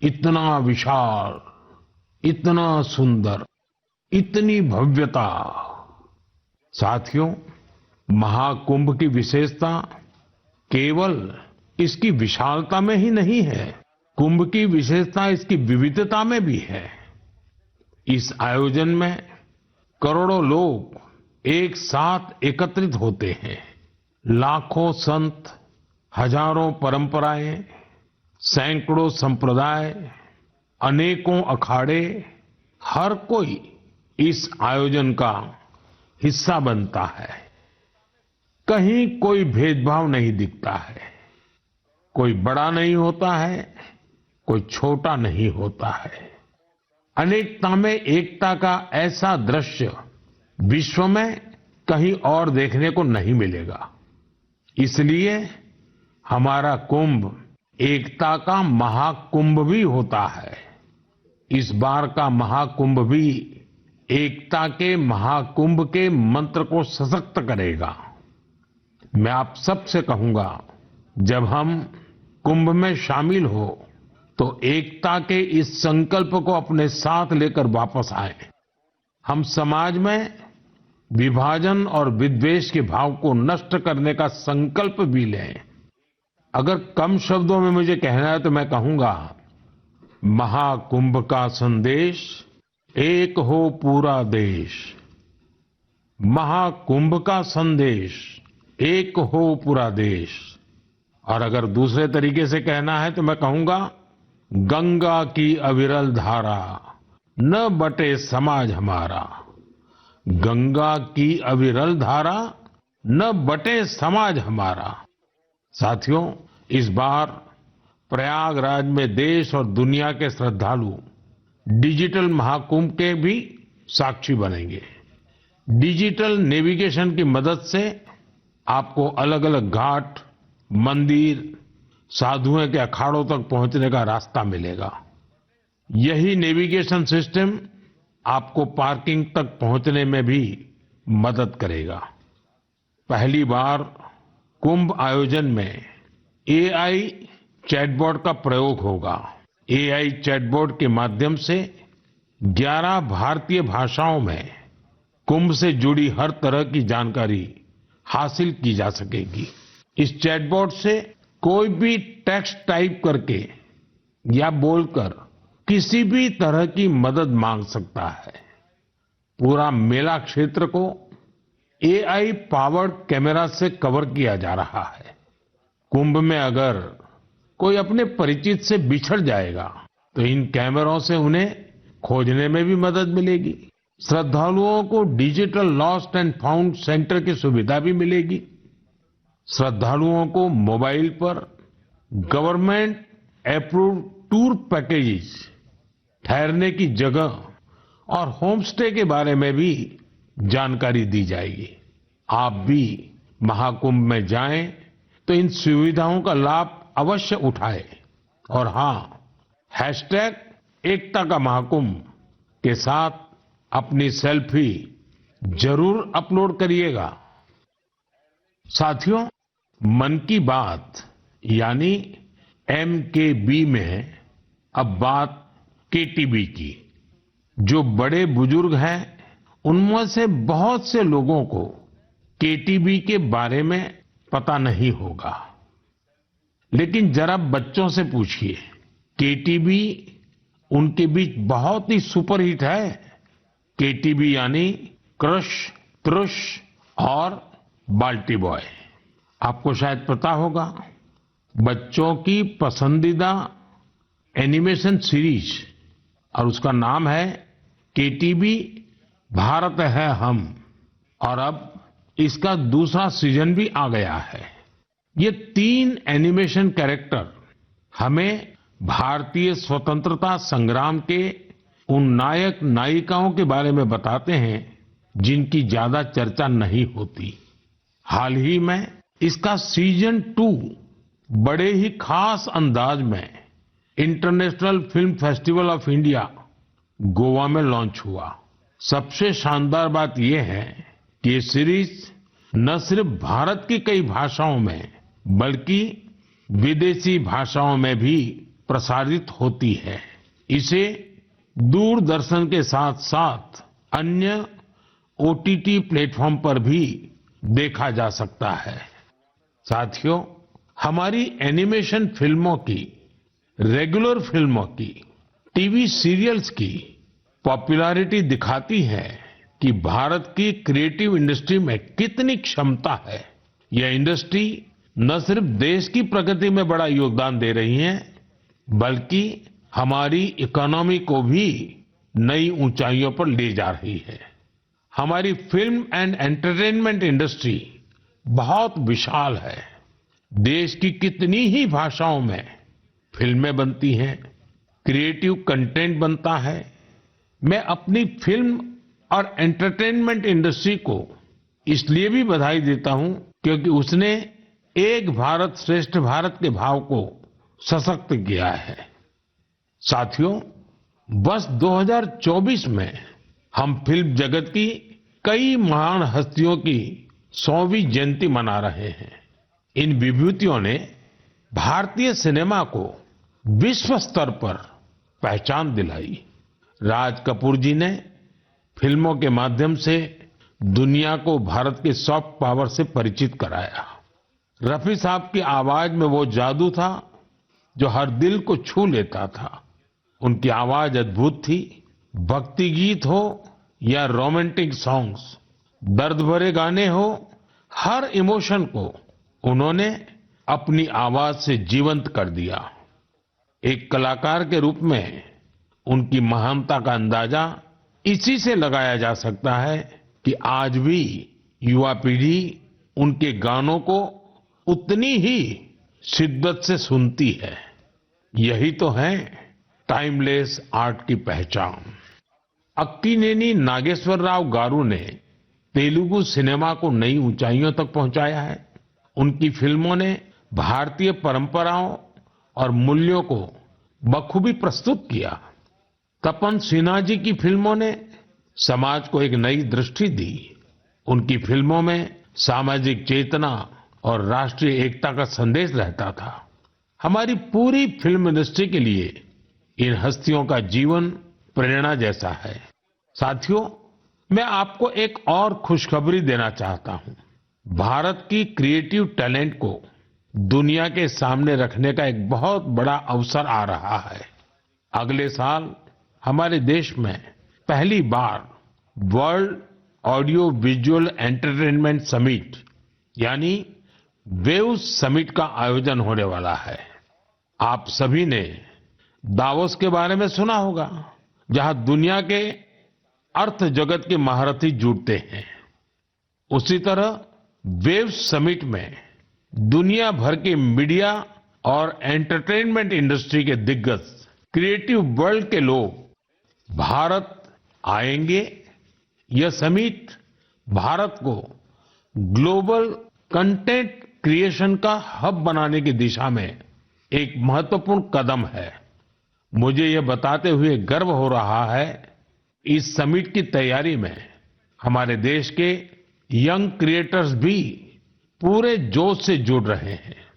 इतना विशाल, इतना सुंदर, इतनी भव्यता। साथियों, महाकुंभ की विशेषता केवल इसकी विशालता में ही नहीं है, कुंभ की विशेषता इसकी विविधता में भी है। इस आयोजन में करोड़ों लोग एक साथ एकत्रित होते हैं। लाखों संत, हजारों परंपराएं, सैकड़ों संप्रदाय, अनेकों अखाड़े, हर कोई इस आयोजन का हिस्सा बनता है। कहीं कोई भेदभाव नहीं दिखता है, कोई बड़ा नहीं होता है, कोई छोटा नहीं होता है। अनेकता में एकता का ऐसा दृश्य विश्व में कहीं और देखने को नहीं मिलेगा। इसलिए हमारा कुंभ एकता का महाकुंभ भी होता है। इस बार का महाकुंभ भी एकता के महाकुंभ के मंत्र को सशक्त करेगा। मैं आप सबसे कहूंगा, जब हम कुंभ में शामिल हो तो एकता के इस संकल्प को अपने साथ लेकर वापस आए। हम समाज में विभाजन और विद्वेष के भाव को नष्ट करने का संकल्प भी लें। अगर कम शब्दों में मुझे कहना है तो मैं कहूंगा, महाकुंभ का संदेश, एक हो पूरा देश। महाकुंभ का संदेश, एक हो पूरा देश। और अगर दूसरे तरीके से कहना है तो मैं कहूंगा, गंगा की अविरल धारा, न बटे समाज हमारा। गंगा की अविरल धारा, न बटे समाज हमारा। साथियों, इस बार प्रयागराज में देश और दुनिया के श्रद्धालु डिजिटल महाकुंभ के भी साक्षी बनेंगे। डिजिटल नेविगेशन की मदद से आपको अलग अलग घाट, मंदिर, साधुओं के अखाड़ों तक पहुंचने का रास्ता मिलेगा। यही नेविगेशन सिस्टम आपको पार्किंग तक पहुंचने में भी मदद करेगा। पहली बार कुंभ आयोजन में एआई चैटबॉट का प्रयोग होगा। एआई चैटबॉट के माध्यम से 11 भारतीय भाषाओं में कुंभ से जुड़ी हर तरह की जानकारी हासिल की जा सकेगी। इस चैटबॉट से कोई भी टेक्स्ट टाइप करके या बोलकर किसी भी तरह की मदद मांग सकता है। पूरा मेला क्षेत्र को एआई पावर्ड कैमरा से कवर किया जा रहा है। कुंभ में अगर कोई अपने परिचित से बिछड़ जाएगा तो इन कैमरों से उन्हें खोजने में भी मदद मिलेगी। श्रद्धालुओं को digital lost and found centre की सुविधा भी मिलेगी। श्रद्धालुओं को मोबाइल पर गवर्नमेंट अप्रूव्ड टूर पैकेजेस, ठहरने की जगह और होम स्टे के बारे में भी जानकारी दी जाएगी। आप भी महाकुंभ में जाएं तो इन सुविधाओं का लाभ अवश्य उठाएं। और हाँ, हैशटैग एकता का महाकुंभ के साथ अपनी सेल्फी जरूर अपलोड करिएगा। साथियों, मन की बात यानी MKB में अब बात KTB की। जो बड़े बुजुर्ग हैं, उनमें से बहुत से लोगों को KTB के बारे में पता नहीं होगा। लेकिन जरा बच्चों से पूछिए, KTB उनके बीच बहुत ही सुपरहिट है। KTB यानी क्रश, त्रुश और बाल्टी बॉय। आपको शायद पता होगा, बच्चों की पसंदीदा एनिमेशन सीरीज, और उसका नाम है KTB भारत है हम। और अब इसका दूसरा सीजन भी आ गया है। ये 3 एनिमेशन कैरेक्टर हमें भारतीय स्वतंत्रता संग्राम के उन नायक नायिकाओं के बारे में बताते हैं जिनकी ज्यादा चर्चा नहीं होती। हाल ही में इसका सीजन 2 बड़े ही खास अंदाज में international film festival of India Goa में लॉन्च हुआ। सबसे शानदार बात यह है कि ये सीरीज न सिर्फ भारत की कई भाषाओं में बल्कि विदेशी भाषाओं में भी प्रसारित होती है। इसे दूरदर्शन के साथ साथ अन्य ओटीटी प्लेटफॉर्म पर भी देखा जा सकता है। साथियों, हमारी एनिमेशन फिल्मों की, रेगुलर फिल्मों की, टीवी सीरियल्स की पॉपुलैरिटी दिखाती है कि भारत की क्रिएटिव इंडस्ट्री में कितनी क्षमता है। यह इंडस्ट्री न सिर्फ देश की प्रगति में बड़ा योगदान दे रही है, बल्कि हमारी इकोनॉमी को भी नई ऊंचाइयों पर ले जा रही है। हमारी फिल्म एंड एंटरटेनमेंट इंडस्ट्री बहुत विशाल है। देश की कितनी ही भाषाओं में फिल्में बनती हैं, क्रिएटिव कंटेंट बनता है। मैं अपनी फिल्म और एंटरटेनमेंट इंडस्ट्री को इसलिए भी बधाई देता हूं क्योंकि उसने एक भारत श्रेष्ठ भारत के भाव को सशक्त किया है। साथियों, वर्ष 2024 में हम फिल्म जगत की कई महान हस्तियों की 100वीं जयंती मना रहे हैं। इन विभूतियों ने भारतीय सिनेमा को विश्व स्तर पर पहचान दिलाई। राज कपूर जी ने फिल्मों के माध्यम से दुनिया को भारत के सॉफ्ट पावर से परिचित कराया। रफी साहब की आवाज में वो जादू था जो हर दिल को छू लेता था। उनकी आवाज अद्भुत थी। भक्ति गीत हो या रोमांटिक सॉन्ग्स, दर्द भरे गाने हो, हर इमोशन को उन्होंने अपनी आवाज से जीवंत कर दिया। एक कलाकार के रूप में उनकी महानता का अंदाजा इसी से लगाया जा सकता है कि आज भी युवा पीढ़ी उनके गानों को उतनी ही शिद्दत से सुनती है। यही तो है टाइमलेस आर्ट की पहचान। अक्कीनेनी नागेश्वर राव गारू ने तेलुगु सिनेमा को नई ऊंचाइयों तक पहुंचाया है। उनकी फिल्मों ने भारतीय परंपराओं और मूल्यों को बखूबी प्रस्तुत किया। तपन सिन्हा जी की फिल्मों ने समाज को एक नई दृष्टि दी। उनकी फिल्मों में सामाजिक चेतना और राष्ट्रीय एकता का संदेश रहता था। हमारी पूरी फिल्म इंडस्ट्री के लिए इन हस्तियों का जीवन प्रेरणा जैसा है। साथियों, मैं आपको एक और खुशखबरी देना चाहता हूं। भारत की क्रिएटिव टैलेंट को दुनिया के सामने रखने का एक बहुत बड़ा अवसर आ रहा है। अगले साल हमारे देश में पहली बार world audio visual entertainment summit यानी वेव्स समिट का आयोजन होने वाला है। आप सभी ने दावोस के बारे में सुना होगा, जहां दुनिया के अर्थ जगत के महारथी जुटते हैं। उसी तरह वेव्स समिट में दुनिया भर के मीडिया और एंटरटेनमेंट इंडस्ट्री के दिग्गज, क्रिएटिव वर्ल्ड के लोग भारत आएंगे। यह समिट भारत को ग्लोबल कंटेंट क्रिएशन का हब बनाने की दिशा में एक महत्वपूर्ण कदम है। मुझे यह बताते हुए गर्व हो रहा है, इस समिट की तैयारी में हमारे देश के यंग क्रिएटर्स भी पूरे जोश से जुड़ रहे हैं।